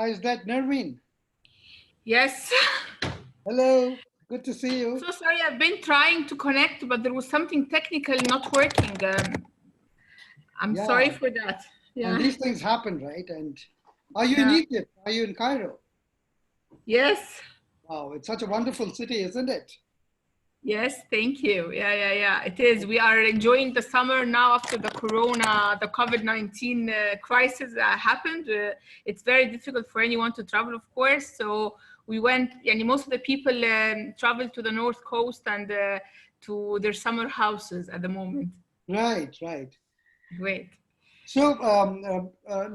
Is that Nerveen? Yes. Hello, good to see you. So sorry, I've been trying to connect, but there was something technical not working. I'm sorry Yeah, for that. and Yeah. these things happen, right? And are you in Yeah. Egypt? Are you in Cairo? Yes. Wow, it's such a wonderful city, isn't it? Yes. Thank you. Yeah. It is. We are enjoying the summer now after the COVID-19 crisis that happened. It's very difficult for anyone to travel, of course. So we went, and most of the people travel to the North Coast and to their summer houses at the moment. Right, right. Great. So,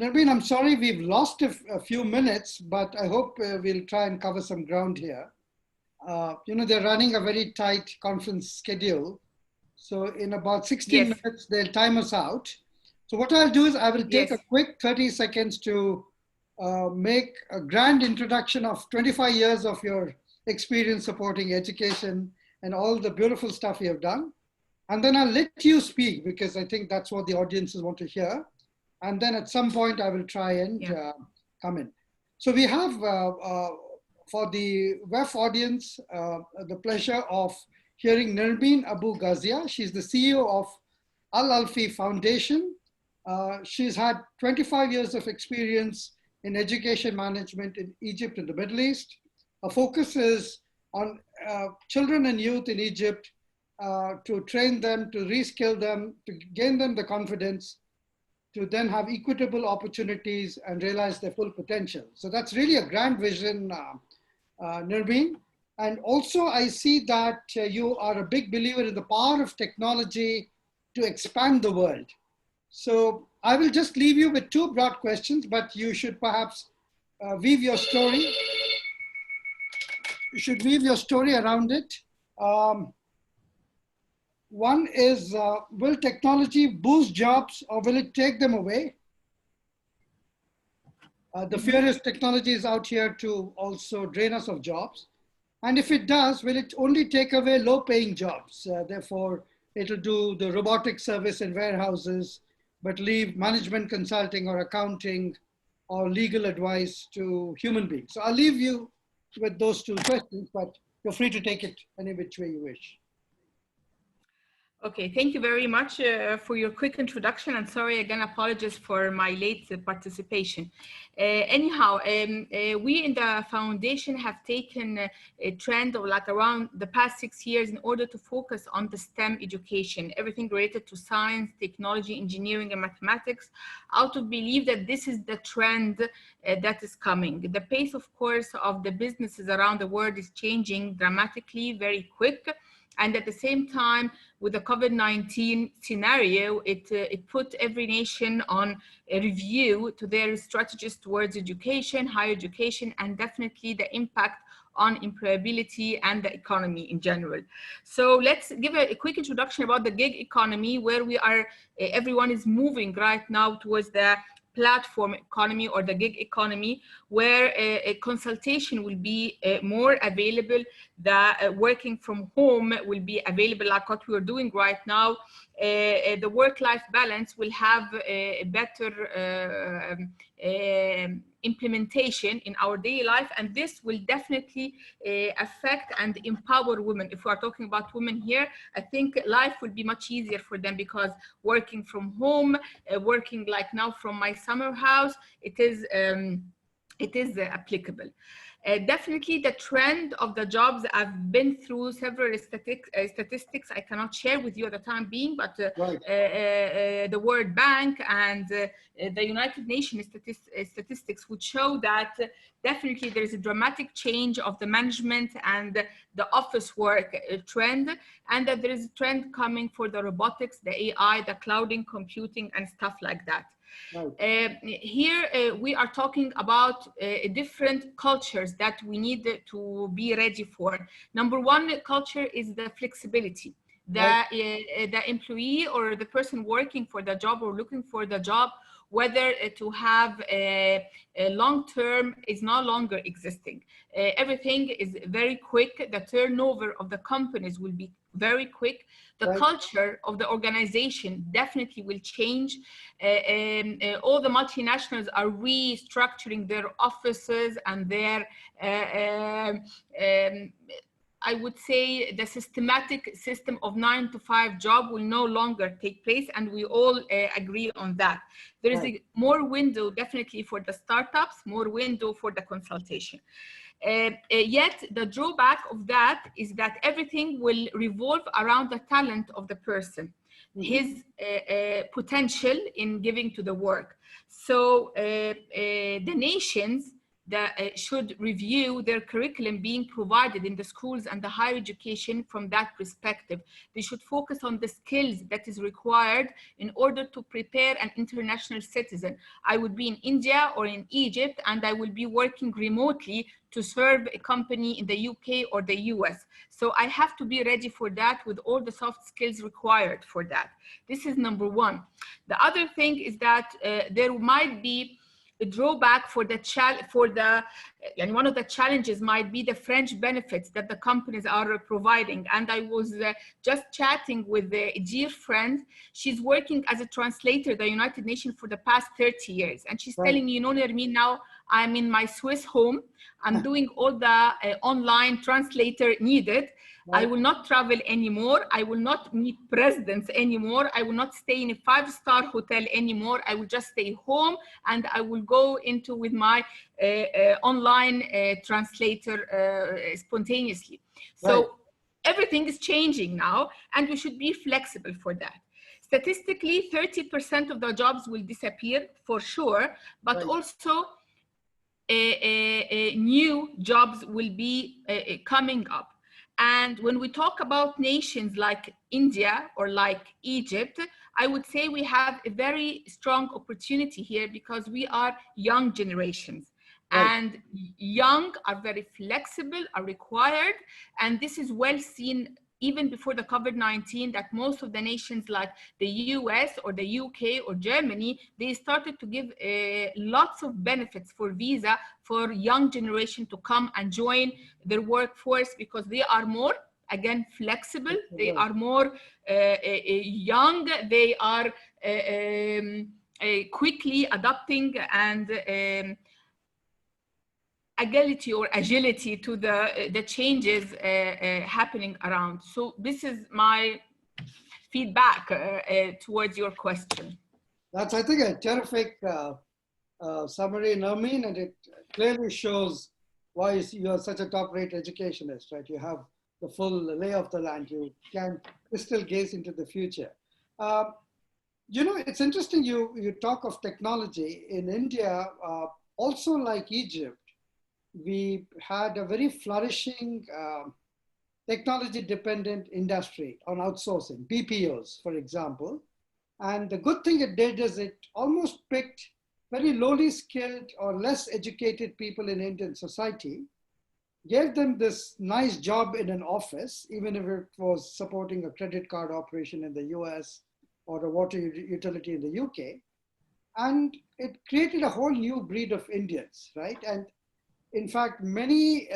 Nerveen, I'm sorry we've lost a few minutes, but I hope we'll try and cover some ground here. They're running a very tight conference schedule. So in about 16 Yes. minutes, they'll time us out. So what I'll do is I will take Yes. a quick 30 seconds to make a grand introduction of 25 years of your experience supporting education and all the beautiful stuff you have done. And then I'll let you speak because I think that's what the audiences want to hear. And then at some point, I will try and Yeah. come in. So we have, for the WEF audience, the pleasure of hearing Nirbeen Abu Ghazia. She's the CEO of Al Alfi Foundation. She's had 25 years of experience in education management in Egypt and the Middle East. Her focus is on children and youth in Egypt to train them, to reskill them, to gain them the confidence to then have equitable opportunities and realize their full potential. So that's really a grand vision, Nirbeen. And also I see that you are a big believer in the power of technology to expand the world. So I will just leave you with two broad questions, but you should perhaps weave your story. You should weave your story around it. Um, One is, will technology boost jobs or will it take them away? The fear is technology is out here to also drain us of jobs. And if it does, will it only take away low paying jobs? Therefore, it'll do the robotic service in warehouses, but leave management consulting or accounting or legal advice to human beings. So I'll leave you with those two questions, but you're free to take it any which way you wish. Okay, thank you very much for your quick introduction, and sorry again, apologies for my late participation. We in the foundation have taken a trend of like around the past 6 years in order to focus on the STEM education, everything related to science, technology, engineering, and mathematics, out of belief that this is the trend that is coming. The pace, of course, of the businesses around the world is changing dramatically, very quick. And at the same time, with the COVID-19 scenario, it put every nation on a review to their strategies towards education, higher education, and definitely the impact on employability and the economy in general. So let's give a quick introduction about the gig economy, where we are, everyone is moving right now towards the platform economy or the gig economy, where a consultation will be more available. The working from home will be available like what we are doing right now. The work-life balance will have a better implementation in our daily life, and this will definitely affect and empower women. If we are talking about women here, I think life will be much easier for them because working from home, working like now from my summer house, it is applicable. Definitely the trend of the jobs, I've been through several statistics I cannot share with you at the time being, but Right. the World Bank and the United Nations statistics would show that definitely there is a dramatic change of the management and the office work trend, and that there is a trend coming for the robotics, the AI, the clouding computing and stuff like that. Right. Here we are talking about different cultures that we need to be ready for. Number one culture is the flexibility. Right. The employee or the person working for the job or looking for the job whether to have a long term is no longer existing. Everything is very quick. The turnover of the companies will be very quick. The Right. culture of the organization definitely will change. All the multinationals are restructuring their offices and their I would say the systematic system of 9-to-5 job will no longer take place, and we all agree on that. There is a more window definitely for the startups, more window for the consultation. Yet the drawback of that is that everything will revolve around the talent of the person, his potential in giving to the work. So the nations that should review their curriculum being provided in the schools and the higher education from that perspective. They should focus on the skills that is required in order to prepare an international citizen. I would be in India or in Egypt, and I will be working remotely to serve a company in the UK or the US. So I have to be ready for that with all the soft skills required for that. This is number one. The other thing is that there might be a drawback for and one of the challenges might be the French benefits that the companies are providing. And I was just chatting with a dear friend. She's working as a translator at the United Nations for the past 30 years. And she's telling me, you know, Nermeen, now I'm in my Swiss home. I'm doing all the online translator needed. I will not travel anymore. I will not meet presidents anymore. I will not stay in a 5-star hotel anymore. I will just stay home, and I will go into with my online translator spontaneously. So everything is changing now, and we should be flexible for that. Statistically, 30% of the jobs will disappear for sure, but also new jobs will be coming up. And when we talk about nations like India or like Egypt, I would say we have a very strong opportunity here because we are young generations. And young are very flexible, are required. And this is well seen even before the COVID-19, that most of the nations like the US or the UK or Germany, they started to give lots of benefits for visa for young generation to come and join their workforce because they are more, again, flexible, they are more young, they are quickly adapting and agility to the changes happening around. So this is my feedback towards your question. That's, I think, a terrific summary, Nermeen, and it clearly shows why you are such a top-rate educationist, right? You have the full lay of the land. You can still gaze into the future. You know, it's interesting you talk of technology. In India, also like Egypt, we had a very flourishing technology-dependent industry on outsourcing, BPOs, for example. And the good thing it did is it almost picked very lowly skilled or less educated people in Indian society, gave them this nice job in an office, even if it was supporting a credit card operation in the US or a water utility in the UK. And it created a whole new breed of Indians, right? And in fact, many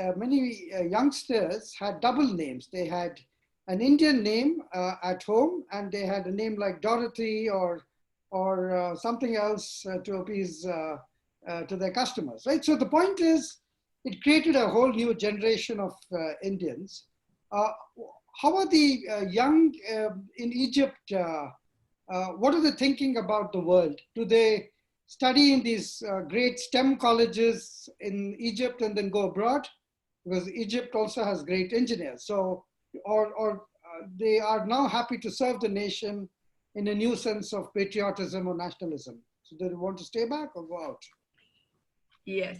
youngsters had double names. They had an Indian name at home, and they had a name like Dorothy or something else to appease to their customers, right? So the point is, it created a whole new generation of Indians. How are the young in Egypt? What are they thinking about the world? Do they study in these great STEM colleges in Egypt and then go abroad? Because Egypt also has great engineers. So, or they are now happy to serve the nation in a new sense of patriotism or nationalism. So do they want to stay back or go out? Yes.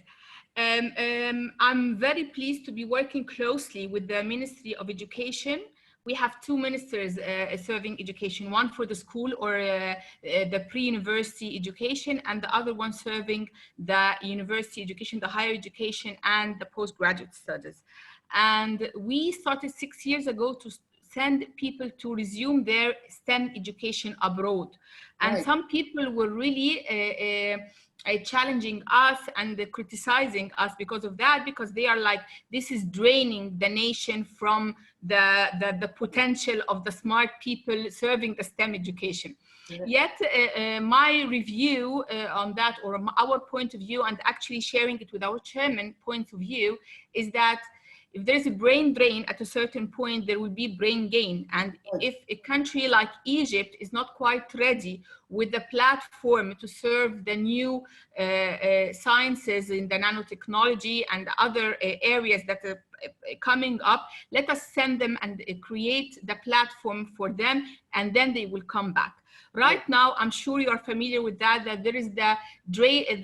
I'm very pleased to be working closely with the Ministry of Education. We have two ministers serving education, one for the school or the pre-university education, and the other one serving the university education, the higher education, and the postgraduate studies. And we started 6 years ago to send people to resume their STEM education abroad. And Right. some people were really challenging us and criticizing us because of that, because they are like, this is draining the nation from the potential of the smart people serving the STEM education. Yeah. Yet my review on that, or our point of view, and actually sharing it with our chairman point of view, is that if there is a brain drain at a certain point, there will be brain gain. And Right. if a country like Egypt is not quite ready with the platform to serve the new sciences in the nanotechnology and other areas that are coming up, let us send them and create the platform for them, and then they will come back. Right now, I'm sure you're familiar with that there is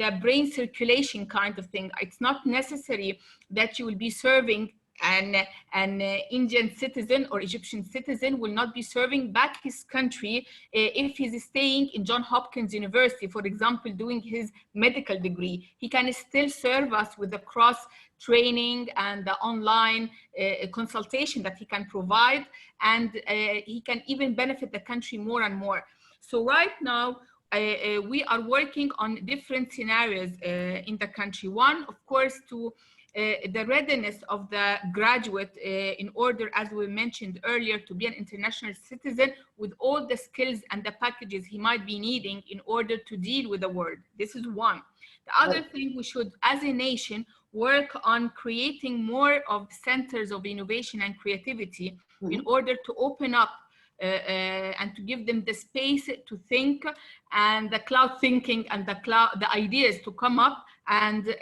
the brain circulation kind of thing. It's not necessary that you will be serving an Indian citizen or Egyptian citizen will not be serving back his country if he's staying in Johns Hopkins University, for example, doing his medical degree. He can still serve us with the cross training and the online consultation that he can provide, and he can even benefit the country more and more. So right now, we are working on different scenarios in the country. One, of course, to the readiness of the graduate in order, as we mentioned earlier, to be an international citizen with all the skills and the packages he might be needing in order to deal with the world. This is one. The other thing, we should, as a nation, work on creating more of centers of innovation and creativity in order to open up and to give them the space to think, and the cloud thinking and the ideas to come up, and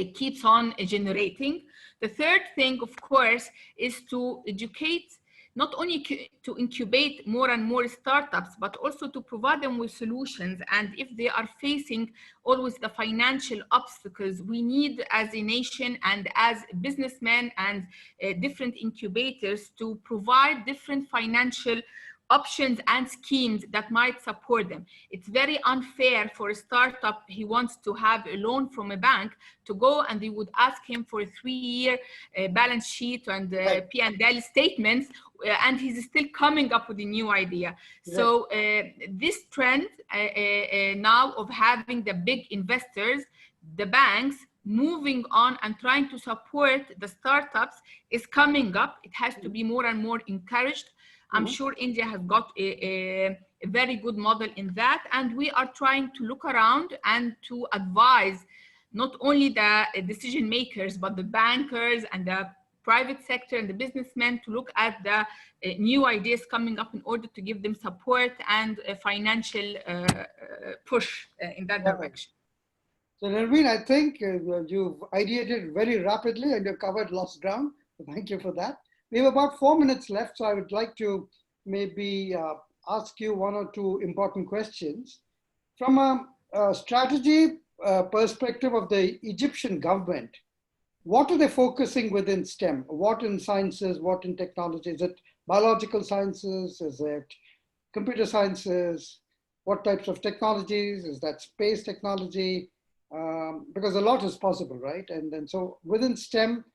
it keeps on generating. The third thing, of course, is to educate, not only to incubate more and more startups, but also to provide them with solutions. And if they are facing always the financial obstacles, we need, as a nation and as businessmen and different incubators, to provide different financial options and schemes that might support them. It's very unfair for a startup, he wants to have a loan from a bank, to go and they would ask him for a 3-year balance sheet and P&L statements, and he's still coming up with a new idea. So this trend now of having the big investors, the banks, moving on and trying to support the startups is coming up. It has to be more and more encouraged. I'm sure India has got a very good model in that, and we are trying to look around and to advise not only the decision makers, but the bankers and the private sector and the businessmen to look at the new ideas coming up in order to give them support and a financial push in that direction. So Nermeen, I think you've ideated very rapidly and you've covered lots of ground. So thank you for that. We have about 4 minutes left, so I would like to maybe ask you 1 or 2 important questions. From a strategy perspective of the Egyptian government, what are they focusing within STEM? What in sciences, what in technology? Is it biological sciences? Is it computer sciences? What types of technologies? Is that space technology? Because a lot is possible, right? And so within STEM,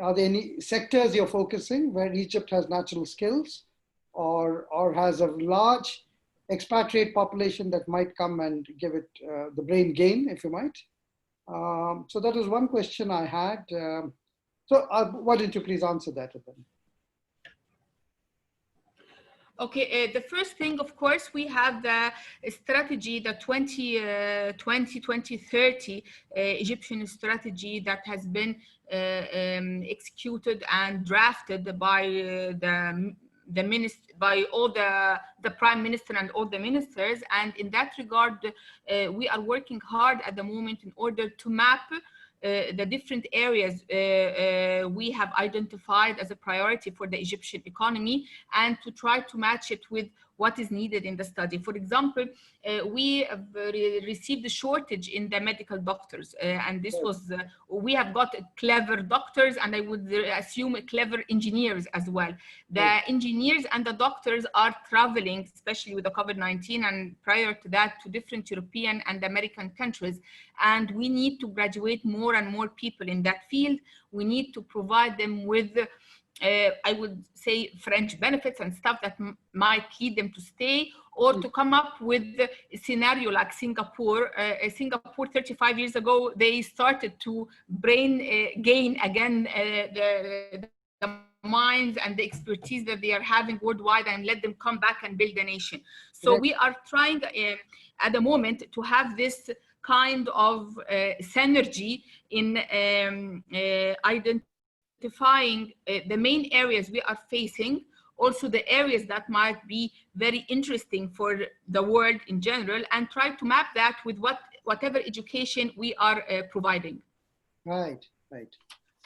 are there any sectors you're focusing where Egypt has natural skills or has a large expatriate population that might come and give it the brain gain, if you might? So that was one question I had. So why don't you please answer that then? Okay, the first thing, of course, we have the strategy, the 2030 Egyptian strategy that has been executed and drafted by the minister, by all the prime minister and all the ministers. And in that regard, we are working hard at the moment in order to map the different areas we have identified as a priority for the Egyptian economy, and to try to match it with what is needed in the study. For example, we have received a shortage in the medical doctors, and this was, we have got clever doctors, and I would assume clever engineers as well. The engineers and the doctors are traveling, especially with the COVID-19 and prior to that, to different European and American countries. And we need to graduate more and more people in that field. We need to provide them with I would say French benefits and stuff that might lead them to stay, or to come up with a scenario like Singapore. Singapore 35 years ago, they started to gain again the minds and the expertise that they are having worldwide, and let them come back and build a nation. So we are trying at the moment to have this kind of synergy in identifying the main areas we are facing, also the areas that might be very interesting for the world in general, and try to map that with whatever education we are providing. Right, right.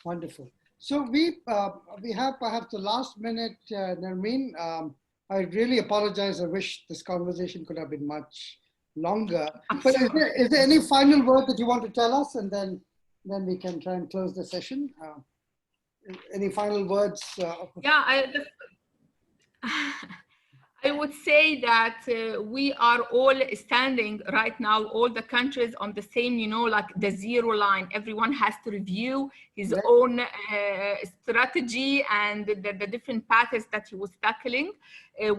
Wonderful. So we have perhaps the last minute, Nermeen. I really apologize. I wish this conversation could have been much longer. But is there any final word that you want to tell us, and then we can try and close the session? Any final words? Yeah, I would say that we are all standing right now, all the countries on the same, like the zero line. Everyone has to review his own strategy and the different paths that he was tackling.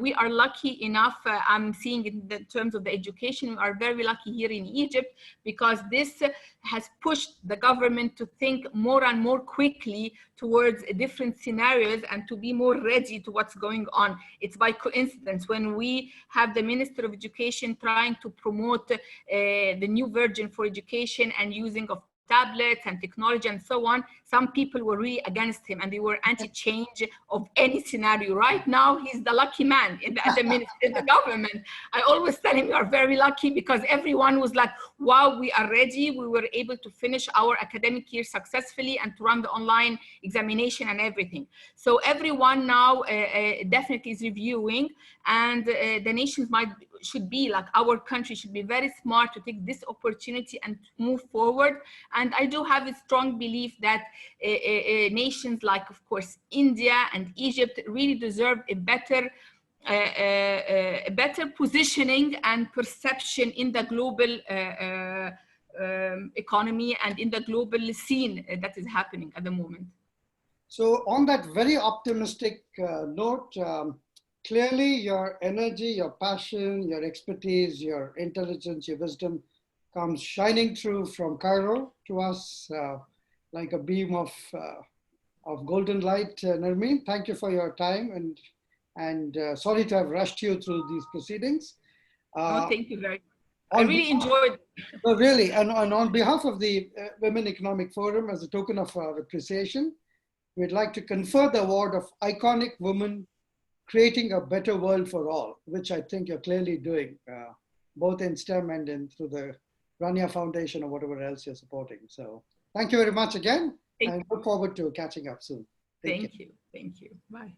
We are lucky enough, I'm seeing in terms of the education, we are very lucky here in Egypt, because this has pushed the government to think more and more quickly towards different scenarios and to be more ready to what's going on. It's by coincidence when we have the Minister of Education trying to promote the new version for education and using of tablets and technology and so on, some people were really against him and they were anti-change of any scenario. Right now, he's the lucky man in the government. I always tell him, you are very lucky, because everyone was like, wow, we are ready. We were able to finish our academic year successfully and to run the online examination and everything. So everyone now definitely is reviewing, and the nations should be like, our country should be very smart to take this opportunity and move forward. And I do have a strong belief that nations like, of course, India and Egypt really deserve a better positioning and perception in the global economy and in the global scene that is happening at the moment. So on that very optimistic note, clearly your energy, your passion, your expertise, your intelligence, your wisdom comes shining through from Cairo to us like a beam of golden light. Nermeen, thank you for your time, and sorry to have rushed you through these proceedings. No, thank you very much. I really enjoyed it. No, really, and on behalf of the Women Economic Forum, as a token of our appreciation, we'd like to confer the award of Iconic Woman Creating a Better World for All, which I think you're clearly doing, both in STEM and through the Rania Foundation or whatever else you're supporting. So thank you very much again, and look forward to catching up soon. Thank you. Thank you. Bye.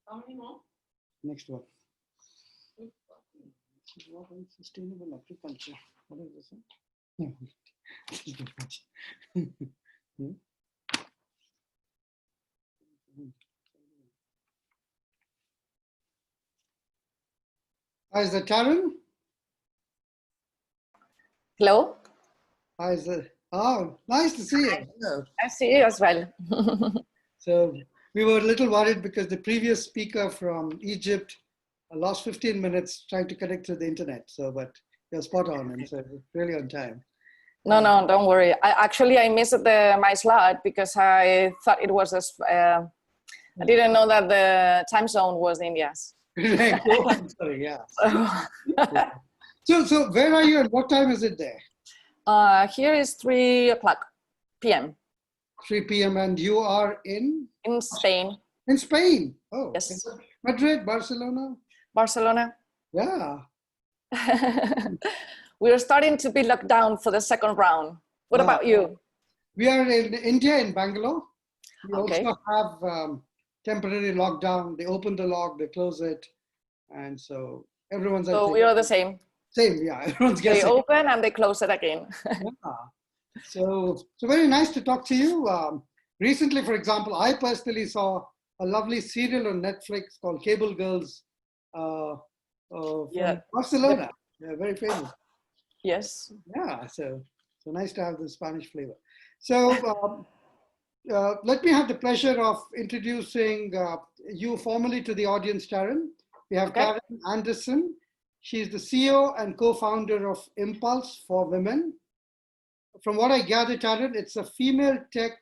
How many more? Next one. Sustainable agriculture. What is this? No. Hi, is that Karen? Hello. Hi, is that? Oh, nice to see you. Hello. I see you as well. So we were a little worried because the previous speaker from Egypt lost 15 minutes trying to connect to the internet. So, but you're spot on, and so really on time. No, don't worry. I missed my slide because I thought it was I didn't know that the time zone was India's. Sorry, yeah. So where are you and what time is it there? Here is 3 o'clock p.m. 3 p.m. and you are in? In Spain. In Spain? Oh, yes. Madrid, Barcelona? Barcelona. Yeah. We're starting to be locked down for the second round. What about you? We are in India, in Bangalore. We okay. also have temporary lockdown. They open the lock, they close it. And so everyone's... So we are the same. Same, yeah. Everyone's guessing. They open and they close it again. Yeah. So very nice to talk to you. Recently, for example, I personally saw a lovely serial on Netflix called Cable Girls from Barcelona. Yeah, very famous. Yes. Yeah, so So nice to have the Spanish flavor. So let me have the pleasure of introducing you formally to the audience, Taryn. We have Okay. Karen Anderson. She's the CEO and co-founder of Impulse for Women. From what I gather, Taryn, it's a female tech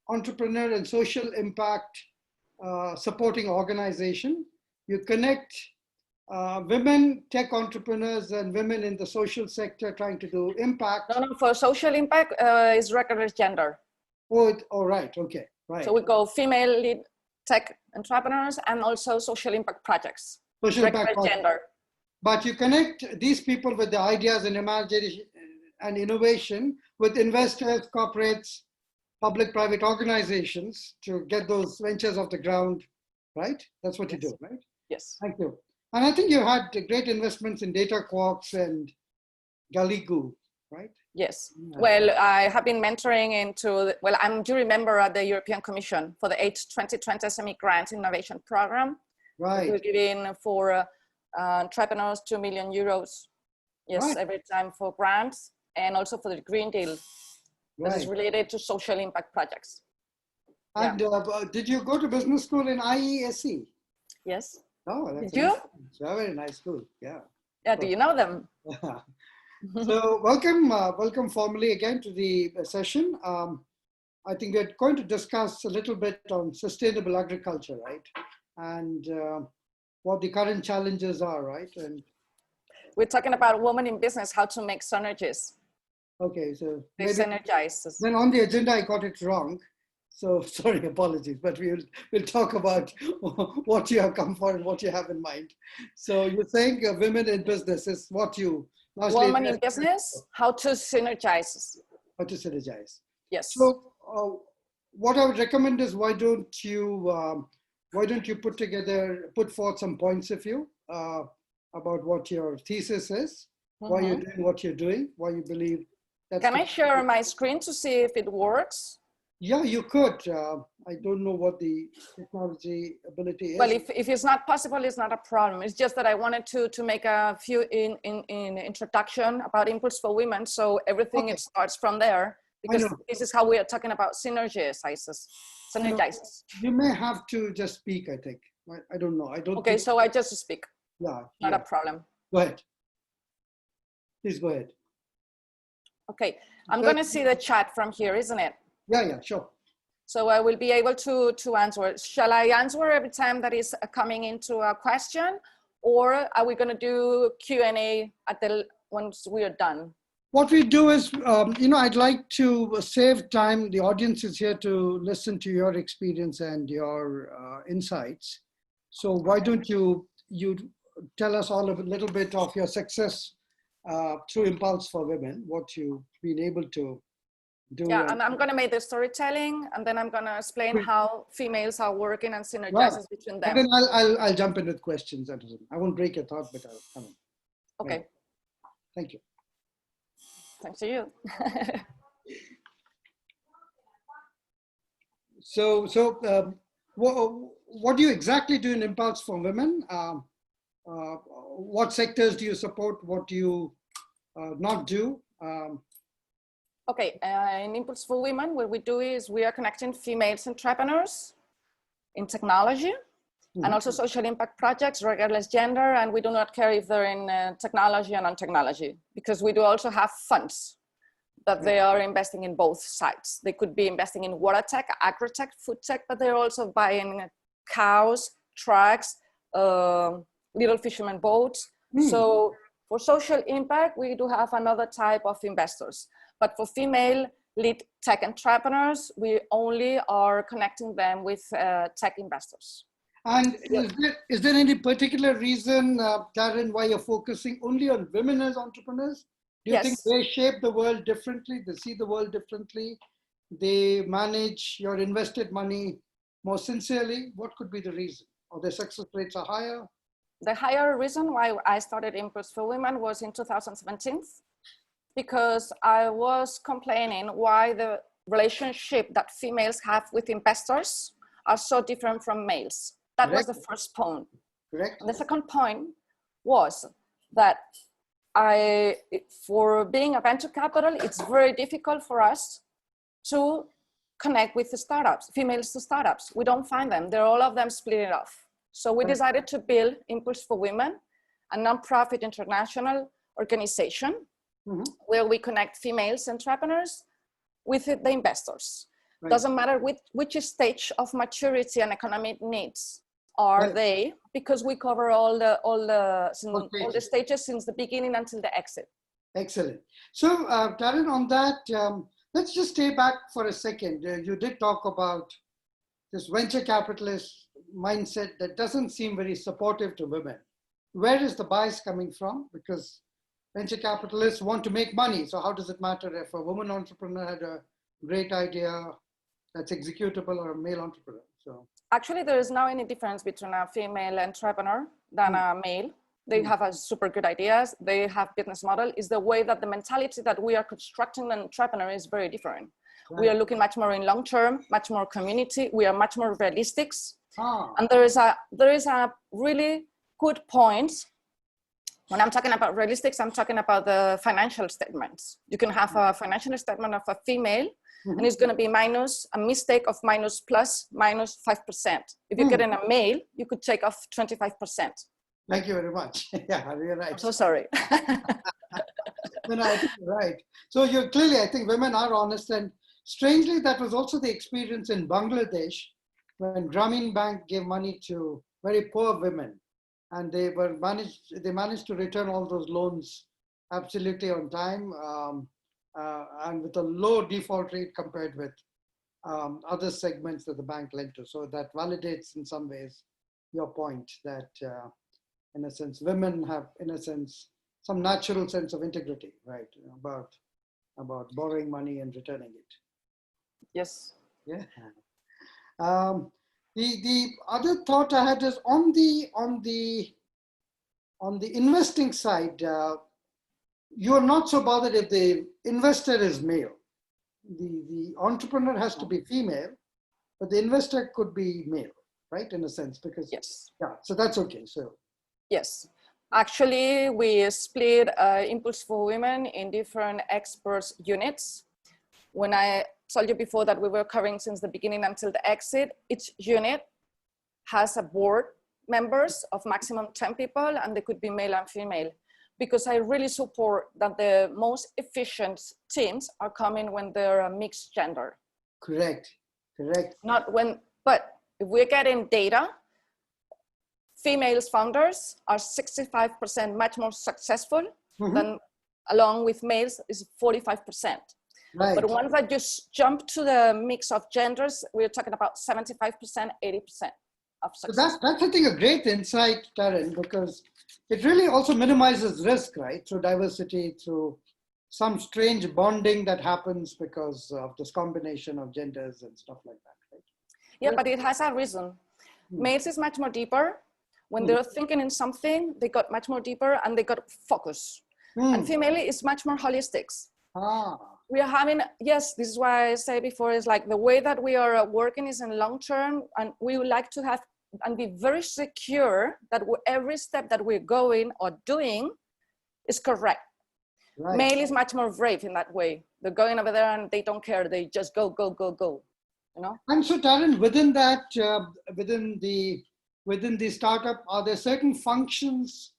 entrepreneur and social impact supporting organization. You connect women tech entrepreneurs and women in the social sector trying to do impact. No, for social impact is regardless gender. Oh, all right. Okay. Right. So we go female lead tech entrepreneurs and also social impact projects. Social impact projects. Gender. But you connect these people with the ideas and imagination and innovation with investors, corporates, public-private organizations to get those ventures off the ground, right? That's what Yes. you do, right? Yes. Thank you. And I think you had great investments in Data Quarks and Galigu, right? Yes. Yeah. Well, I have been mentoring into, well, I'm jury member at the European Commission for the 2020 SME Grant Innovation Program. Right. We're giving for entrepreneurs 2 million euros, yes, Right. every time for grants, and also for the Green Deal that is Right. related to social impact projects. And did you go to business school in IESE? Yes. Oh, that's Did you? It's a very nice school. Yeah. Yeah, do you know them? So welcome formally again to the session. I think we're going to discuss a little bit on sustainable agriculture, right? And what the current challenges are, right? And we're talking about women in business, how to make synergies. Okay, so They maybe synergize. then on the agenda I got it wrong. So sorry, apologies, but we'll talk about what you have come for and what you have in mind. So you're saying women in business is what you women in business, how to synergize. How to synergize. Yes. So what I would recommend is why don't you put forth some points of view about what your thesis is, why you're doing what you're doing, why you believe that's. Can I share my screen to see if it works? Yeah, you could. I don't know what the technology ability is. Well, if it's not possible, it's not a problem. It's just that I wanted to make a few in introduction about Impulse for Women. So everything it starts from there, because this is how we are talking about synergizes. You may have to just speak, I think. I don't know. I don't. Okay, so I just speak. Yeah. Not a problem. Go ahead. Please go ahead. Okay, I'm going to see the chat from here, isn't it? Yeah, sure. So I will be able to answer. Shall I answer every time that is coming into a question, or are we going to do Q&A once we are done? What we do is, I'd like to save time. The audience is here to listen to your experience and your insights. So why don't you tell us all a little bit of your success through Impulse for Women, what you've been able to do. Yeah, and I'm going to make the storytelling, and then I'm going to explain how females are working and synergizes between them. And then I'll jump in with questions. I won't break your thought, but I'll come in. Okay. Right. Thank you. Thanks to you. So what do you exactly do in Impulse for Women? What sectors do you support? What do you not do? Okay, in Impulse for Women, what we do is we are connecting females entrepreneurs in technology and also social impact projects, regardless gender, and we do not care if they're in technology and non-technology, because we do also have funds that they are investing in both sides. They could be investing in water tech, agri-tech, food tech, but they're also buying cows, trucks, little fisherman boats. So for social impact, we do have another type of investors. But for female lead tech entrepreneurs, we only are connecting them with tech investors. And is there any particular reason, Taryn, why you're focusing only on women as entrepreneurs? Do you think they shape the world differently? They see the world differently? They manage your invested money more sincerely? What could be the reason? Or their success rates are higher? The higher reason why I started Impulse for Women was in 2017. Because I was complaining why the relationship that females have with investors are so different from males. That was the first point. Correct. And the second point was that for being a venture capital, it's very difficult for us to connect with the startups, females to startups. We don't find them. They're all of them split off. So we decided to build Impulse for Women, a nonprofit international organization where we connect females entrepreneurs with the investors. Doesn't matter which stage of maturity and economic needs are they, because we cover all the stages since the beginning until the exit. Excellent. So, Darren, on that, let's just stay back for a second. You did talk about this venture capitalist mindset that doesn't seem very supportive to women. Where is the bias coming from? Because venture capitalists want to make money. So how does it matter if a woman entrepreneur had a great idea that's executable or a male entrepreneur? So actually, there is now any difference between a female entrepreneur than a male. They have a super good ideas. They have business model. Is the way that the mentality that we are constructing an entrepreneur is very different. We are looking much more in long term, much more community. We are much more realistic. And there is a really good point. When I'm talking about realistics, I'm talking about the financial statements. You can have a financial statement of a female, and it's going to be minus a mistake of minus plus minus 5%. If you get in a male, you could take off 25%. Thank you very much. Yeah, you're right. I'm so sorry. No, I think you're right. So you're clearly, I think women are honest, and strangely, that was also the experience in Bangladesh when Grameen Bank gave money to very poor women, and they managed to return all those loans absolutely on time and with a low default rate compared with other segments that the bank lent to. So that validates in some ways your point that in a sense, women have, in a sense, some natural sense of integrity, right? About borrowing money and returning it. Yes. Yeah. The other thought I had is on the investing side, you are not so bothered if the investor is male. The entrepreneur has to be female, but the investor could be male, right? In a sense, because so that's okay. So yes, actually, we split Impulse for Women in different experts units. When I told you before that we were covering since the beginning until the exit, each unit has a board members of maximum 10 people, and they could be male and female, because I really support that the most efficient teams are coming when they're a mixed gender. Correct. Not when, but if we're getting data, females founders are 65% much more successful than, along with males, is 45%. Right. But once I just jump to the mix of genders, we're talking about 75%, 80% of success. So that's, I think, a great insight, Taryn, because it really also minimizes risk, right? Through diversity, through some strange bonding that happens because of this combination of genders and stuff like that, right? Yeah, but it has a reason. Males is much more deeper. When they're thinking in something, they got much more deeper and they got focus. And female is much more holistic. We are having, yes, this is why I say before, is like the way that we are working is in long term, and we would like to have and be very secure that every step that we're going or doing is correct. Right. Male is much more brave in that way. They're going over there and they don't care. They just go, you know? And so Taryn, within that, within the startup, are there certain functions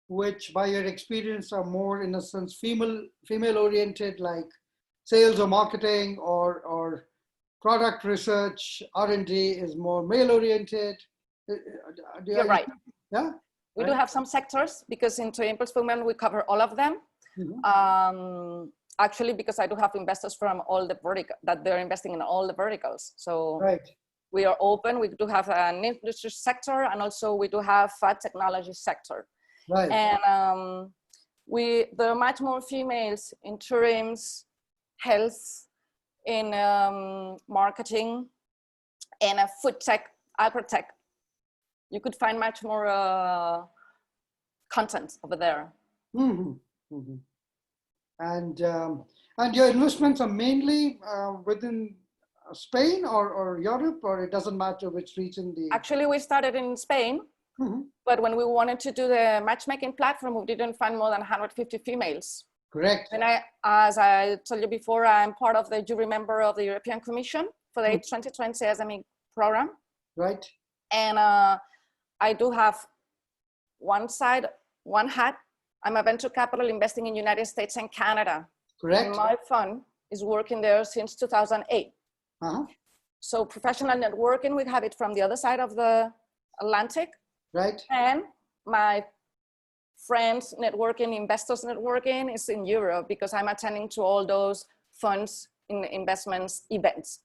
which by your experience are more, in a sense, female oriented, like sales or marketing or product research? R&D is more male oriented? You're right. Yeah. We do have some sectors, because into Impulse for Women, we cover all of them. Actually, because I do have investors from all the that they're investing in all the verticals. So we are open. We do have an industry sector, and also we do have a technology sector. Right. And there are much more females in tourism, health, in marketing, and food tech, agri-tech. You could find much more content over there. And your investments are mainly within Spain or Europe, or it doesn't matter which region? Actually, we started in Spain. But when we wanted to do the matchmaking platform, we didn't find more than 150 females. Correct. And as I told you before, I'm part of the jury member of the European Commission for the 2020 SME program. Right. And I do have one hat. I'm a venture capital investing in United States and Canada. Correct. And my fund is working there since 2008. So professional networking, we have it from the other side of the Atlantic. Right. And my friends networking, investors networking is in Europe because I'm attending to all those funds in investments events.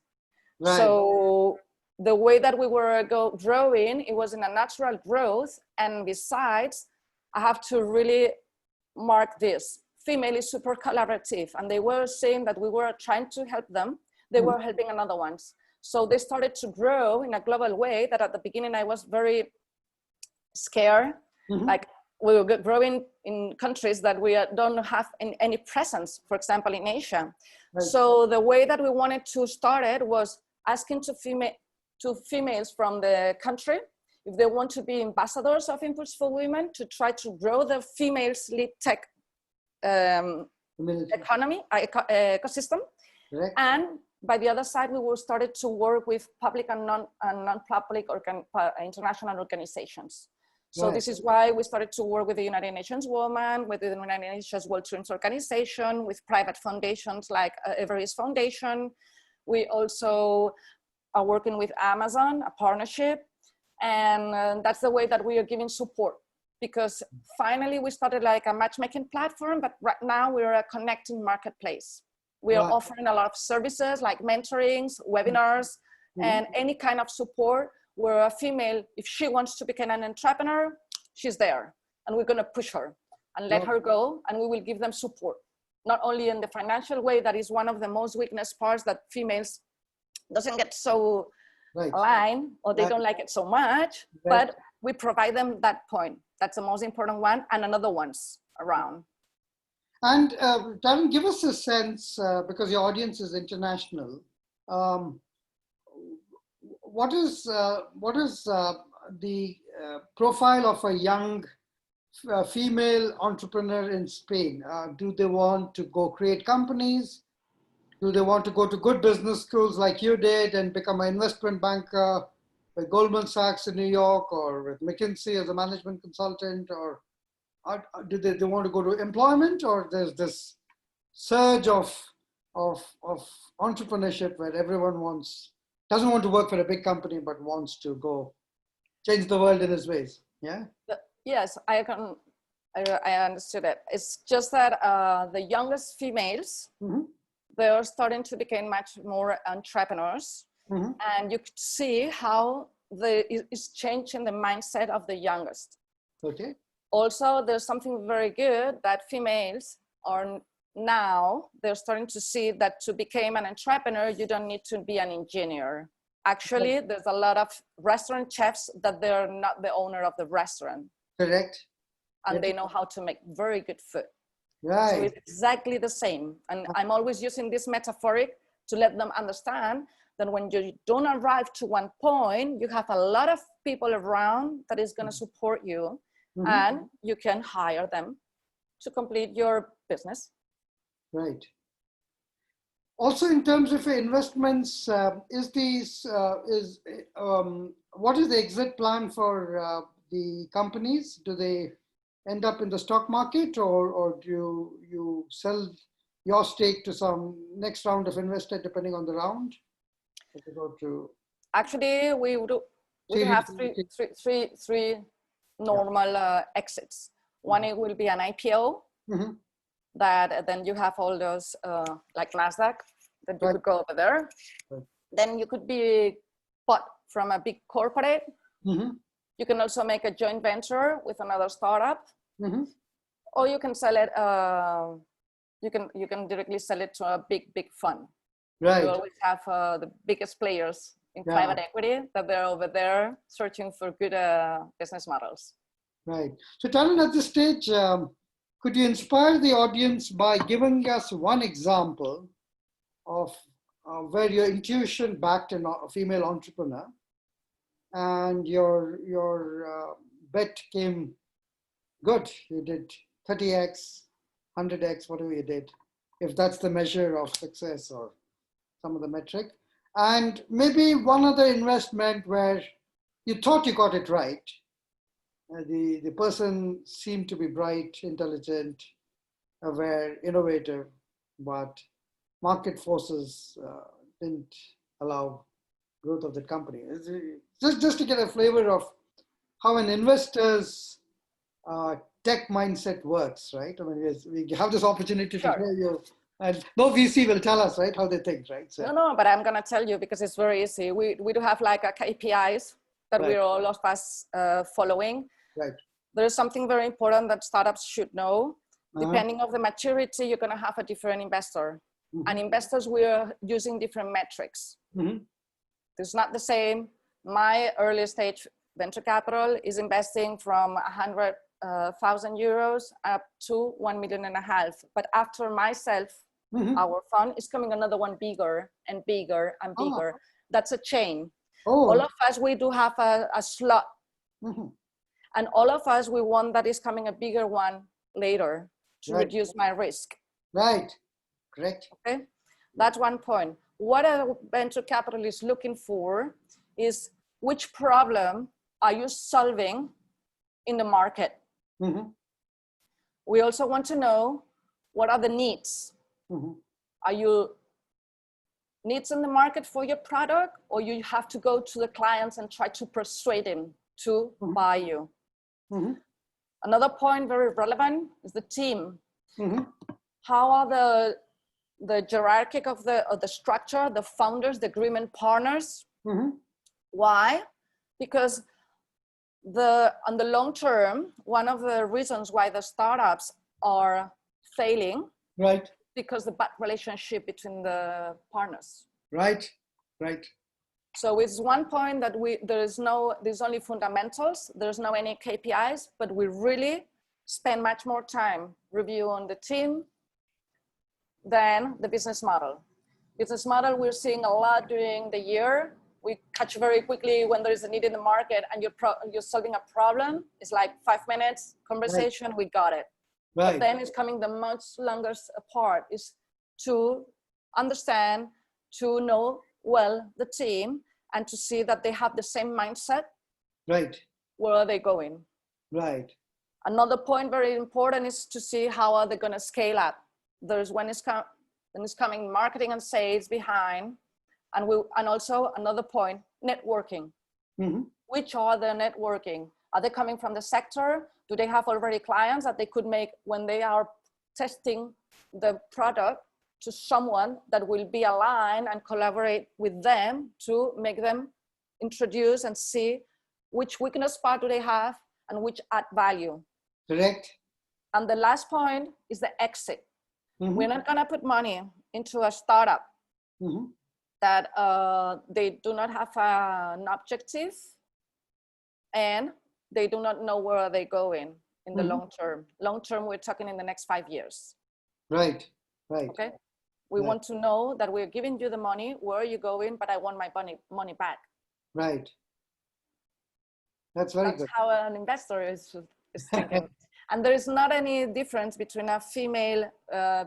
Right. So the way that we were growing, it was in a natural growth. And besides, I have to really mark this. Female is super collaborative. And they were saying that we were trying to help them. They were helping another ones. So they started to grow in a global way that at the beginning I was very scared. Like we were growing in countries that we don't have any presence, for example, in Asia. Right. So the way that we wanted to start it was asking to females from the country if they want to be ambassadors of Impulse for Women to try to grow the females lead tech ecosystem. Correct. And by the other side, we will started to work with public and non-public international organizations. So this is why we started to work with the United Nations Women, with the United Nations World Children's Organization, with private foundations like Everest Foundation. We also are working with Amazon, a partnership. And that's the way that we are giving support. Because finally we started like a matchmaking platform, but right now we're a connecting marketplace. We are offering a lot of services like mentorings, webinars, and any kind of support where a female, if she wants to become an entrepreneur, she's there. And we're gonna push her and let her go, and we will give them support. Not only in the financial way, that is one of the most weakness parts that females doesn't get so aligned, or they don't like it so much, but we provide them that point. That's the most important one, and another ones around. And Darren, give us a sense, because your audience is international, what is the profile of a young female entrepreneur in Spain? Do they want to go create companies? Do they want to go to good business schools like you did and become an investment banker with Goldman Sachs in New York, or with McKinsey as a management consultant, or do they want to go to employment, or there's this surge of entrepreneurship where everyone doesn't want to work for a big company, but wants to go change the world in his ways? Yeah. Yes, I understood it. It's just that the youngest females, they are starting to become much more entrepreneurs, and you could see how it's changing the mindset of the youngest. Okay. Also, there's something very good that females are now, they're starting to see that to become an entrepreneur, you don't need to be an engineer. Actually, there's a lot of restaurant chefs that they're not the owner of the restaurant. Correct. And they know how to make very good food. Right. So it's exactly the same. And I'm always using this metaphoric to let them understand that when you don't arrive to one point, you have a lot of people around that is going to support you, and you can hire them to complete your business. Right. Also, in terms of investments, what is the exit plan for the companies? Do they end up in the stock market, or do you sell your stake to some next round of investor depending on the round? Actually, we have three normal exits. One, it will be an IPO. That then you have all those like NASDAQ that you could go over there. Then you could be bought from a big corporate. You can also make a joint venture with another startup, or you can sell it. You can directly sell it to a big fund. Right. You always have the biggest players in private equity that they're over there searching for good business models. Right. So, Tarun, at this stage, could you inspire the audience by giving us one example of where your intuition backed a female entrepreneur, and your bet came good. You did 30x, 100x, whatever you did, if that's the measure of success or some of the metric. And maybe one other investment where you thought you got it right. The person seemed to be bright, intelligent, aware, innovative, but market forces didn't allow growth of the company. Just to get a flavor of how an investor's tech mindset works, right? I mean, we have this opportunity to hear you, and no VC will tell us, right, how they think, right? So, no, but I'm gonna tell you because it's very easy. We do have like a KPIs that right. we're all of us following. Right. There is something very important that startups should know. Depending on the maturity, you're gonna have a different investor. And investors, we're using different metrics. It's not the same. My early stage venture capital is investing from 100,000 euros up to 1.5 million. But after myself, our fund is coming another one bigger and bigger and bigger. That's a chain. All of us, we do have a slot. And all of us, we want that is coming a bigger one later to reduce my risk. Right, correct. Okay, that's one point. What a venture capitalist is looking for is which problem are you solving in the market? We also want to know what are the needs. Are you needs in the market for your product, or you have to go to the clients and try to persuade them to buy you? Another point very relevant is the team. How are the hierarchy of the structure, the founders, the agreement partners? Why? Because on the long term, one of the reasons why the startups are failing, right, because the bad relationship between the partners. Right. So it's one point that there's only fundamentals, there's no any KPIs, but we really spend much more time reviewing the team than the business model. Business model, we're seeing a lot during the year. We catch very quickly when there is a need in the market and you're solving a problem. It's like 5 minutes conversation, we got it. But then it's coming the much longer part is to understand, to know well the team and to see that they have the same mindset. Right. Where are they going? Right. Another point very important is to see how are they going to scale up. There's when it's coming marketing and sales behind, and also another point, networking. Which are the networking? Are they coming from the sector? Do they have already clients that they could make when they are testing the product to someone that will be aligned and collaborate with them to make them introduce and see which weakness part do they have and which add value. Correct. And the last point is the exit. We're not gonna put money into a startup that they do not have an objective and they do not know where they're going in the long term. Long term, we're talking in the next 5 years. Right. Okay. We want to know that we're giving you the money, where are you going, but I want my money back. Right. That's very good. That's how an investor is thinking. And there is not any difference between a female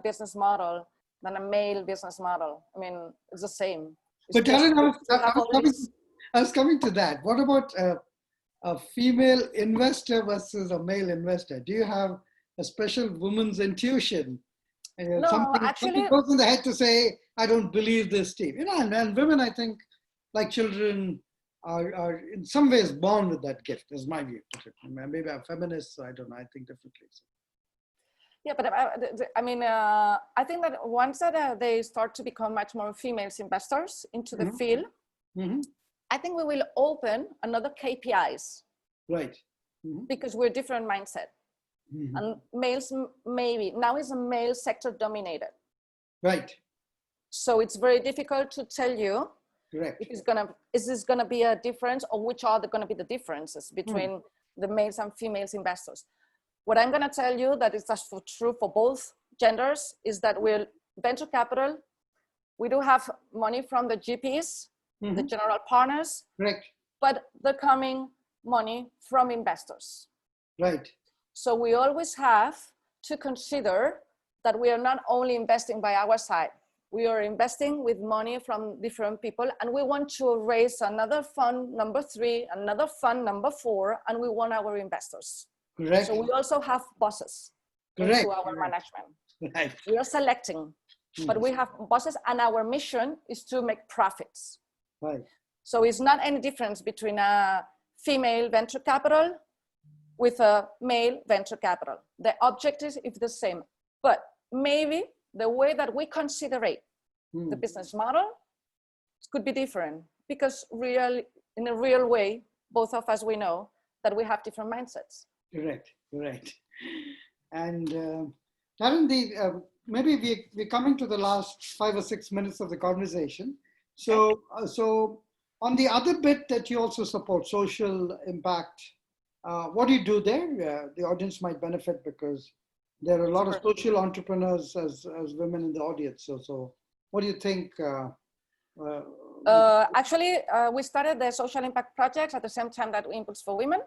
business model than a male business model. I mean, it's the same. But Darren, I was coming to that. What about a female investor versus a male investor? Do you have a special woman's intuition? No, something goes in the head to say, I don't believe this team. And women, I think, like children, are in some ways born with that gift, is my view. Maybe I'm feminist, so I don't know, I think differently. So. Yeah, but I mean, I think that once that they start to become much more females investors into the field, I think we will open another KPIs. Right. Because we're different mindset. And males, maybe, now is a male sector dominated. Right. So it's very difficult to tell you Correct. Is this gonna be a difference, or which are gonna be the differences between the males and females investors? What I'm gonna tell you that is just true for both genders is that we're venture capital. We do have money from the GPs, the general partners. Correct. But they're coming money from investors. Right. So we always have to consider that we are not only investing by our side, we are investing with money from different people, and we want to raise another fund number 3, another fund number 4, and we want our investors. Correct. So we also have bosses Correct. into our management. Right. We are selecting, but we have bosses, and our mission is to make profits. Right. So it's not any difference between a female venture capital with a male venture capital. The objective is the same, but maybe the way that we consider the business model could be different, because in a real way, both of us, we know that we have different mindsets. Correct, correct. And Tarun, maybe we're coming to the last 5 or 6 minutes of the conversation. So, so on the other bit that you also support, social impact, what do you do there? The audience might benefit because there are a lot of social entrepreneurs as women in the audience. So what do you think? Actually, we started the social impact projects at the same time that Impulse for Women,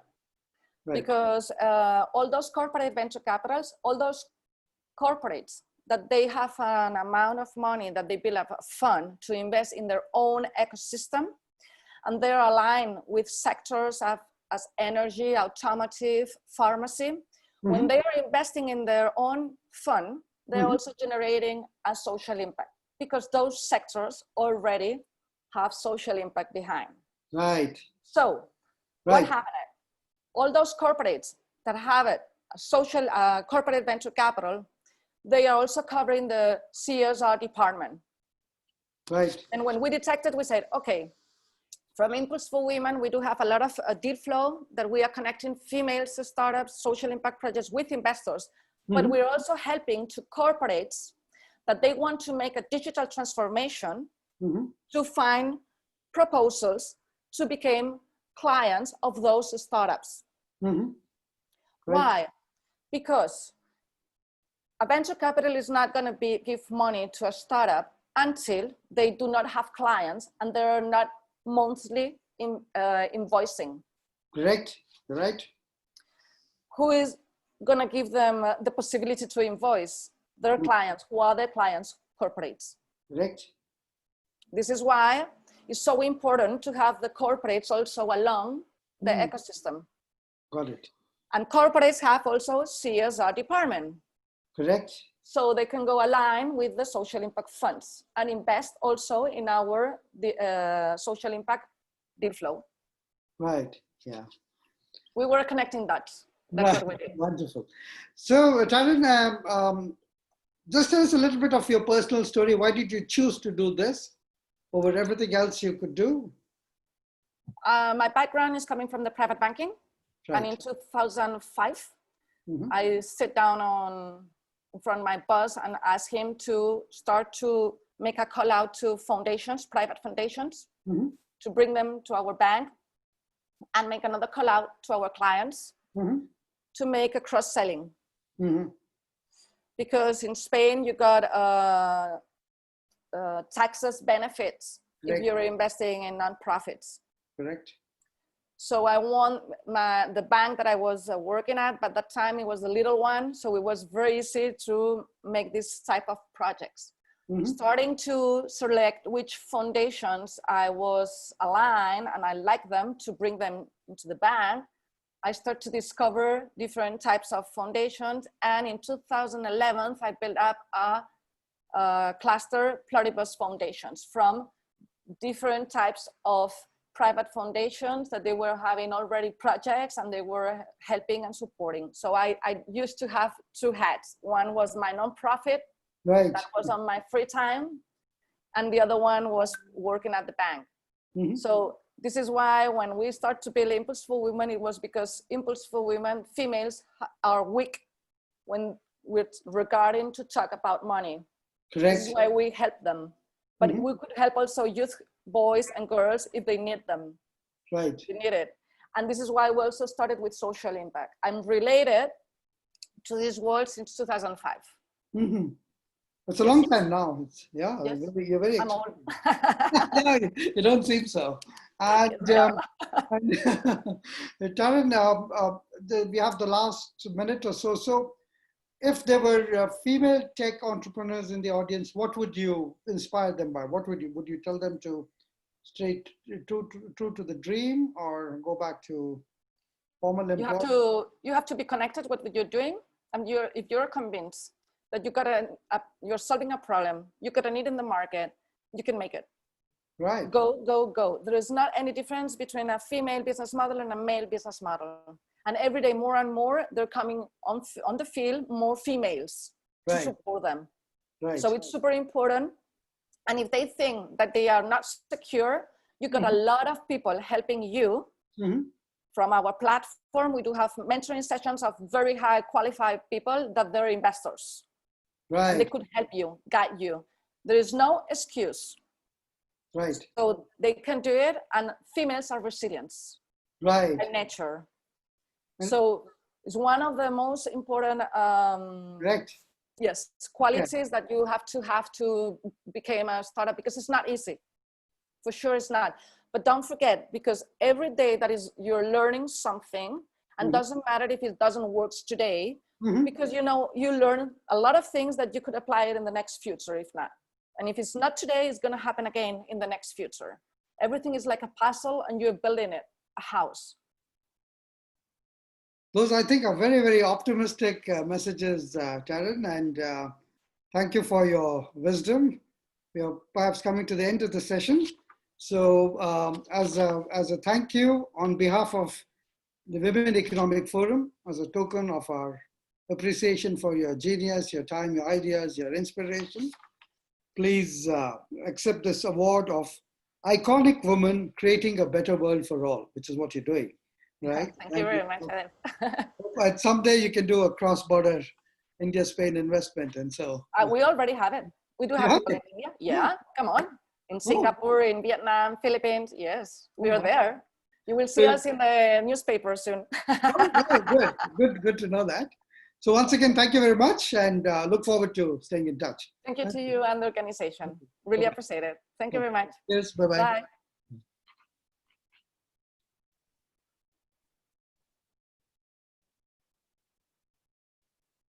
right. Because all those corporate venture capitals, all those corporates, that they have an amount of money that they build up a fund to invest in their own ecosystem, and they're aligned with sectors as energy, automotive, pharmacy. When they are investing in their own fund, they're also generating a social impact, because those sectors already have social impact behind. Right. So what happened? All those corporates that have a social corporate venture capital, they are also covering the CSR department. Right. And when we detected, we said, okay, from Impulse for Women, we do have a lot of deal flow that we are connecting female startups, social impact projects with investors, but we're also helping to corporates that they want to make a digital transformation to find proposals to become clients of those startups. Why? Because a venture capital is not going to give money to a startup until they do not have clients and they're not monthly invoicing. Correct. Right. Who is going to give them the possibility to invoice? Their clients. Who are their clients? Corporates. Correct. This is why it's so important to have the corporates also along the ecosystem. Got it. And corporates have also CSR department. Correct. So they can go align with the social impact funds and invest also in our social impact deal flow. Right. Yeah. We were connecting dots. That's what we did. Wonderful. So, Tarun, just tell us a little bit of your personal story. Why did you choose to do this over everything else you could do? My background is coming from the private banking. Right. And in 2005, I sit down in front of my boss and ask him to start to make a call out to foundations, private foundations, to bring them to our bank, and make another call out to our clients to make a cross-selling. Because in Spain, you got taxes benefits if you're investing in nonprofits. Correct. So I want the bank that I was working at, but at that time it was a little one. So it was very easy to make this type of projects. Starting to select which foundations I was aligned and I like them to bring them into the bank, I started to discover different types of foundations. And in 2011, I built up a cluster pluribus foundations from different types of private foundations that they were having already projects and they were helping and supporting. So I used to have two hats. One was my nonprofit, that was on my free time, and the other one was working at the bank. So this is why when we start to build Impulse for Women, it was because Impulse for Women, females are weak when with regarding to talk about money. Correct. This is why we help them. But we could help also youth, boys and girls if they need them. Right. They need it. And this is why we also started with social impact. I'm related to this world since 2005. It's a long time now. Yes. You're very I'm old. No, you don't seem so. And, Taryn, we have the last minute or so. So if there were female tech entrepreneurs in the audience, what would you inspire them by? Would you tell them to straight true to the dream, or go back to formal employment? You have to be connected with what you're doing, and if you're convinced that you're solving a problem, you got a need in the market, you can make it. Right. Go. There is not any difference between a female business model and a male business model. And every day, more and more, they're coming on the field, more females to support them. Right. So it's super important. And if they think that they are not secure, you got a lot of people helping you. From our platform, we do have mentoring sessions of very high qualified people that they're investors. Right. And they could help you, guide you. There is no excuse. Right. So they can do it, and females are resilient. Right. By nature. So it's one of the most important qualities that you have to become a startup, because it's not easy. For sure it's not. But don't forget, because every day you're learning something, and doesn't matter if it doesn't work today, because you learn a lot of things that you could apply it in the next future, if not. And if it's not today, it's going to happen again in the next future. Everything is like a puzzle, and you're building it, a house. Those, I think, are very, very optimistic messages, Taryn, and thank you for your wisdom. We are perhaps coming to the end of the session. So as a thank you on behalf of the Women Economic Forum, as a token of our appreciation for your genius, your time, your ideas, your inspiration, please accept this award of Iconic Woman Creating a Better World for All, which is what you're doing. Right. Thank you very much. But someday you can do a cross-border India-Spain investment, and so we already have it. We do have people in India. Yeah, come on. In Singapore, in Vietnam, Philippines. Yes, we are there. You will see us in the newspaper soon. Good to know that. So once again, thank you very much, and look forward to staying in touch. Thank you to you and the organization. Really appreciate it. Thank you very much. Yes. Bye-bye. Bye.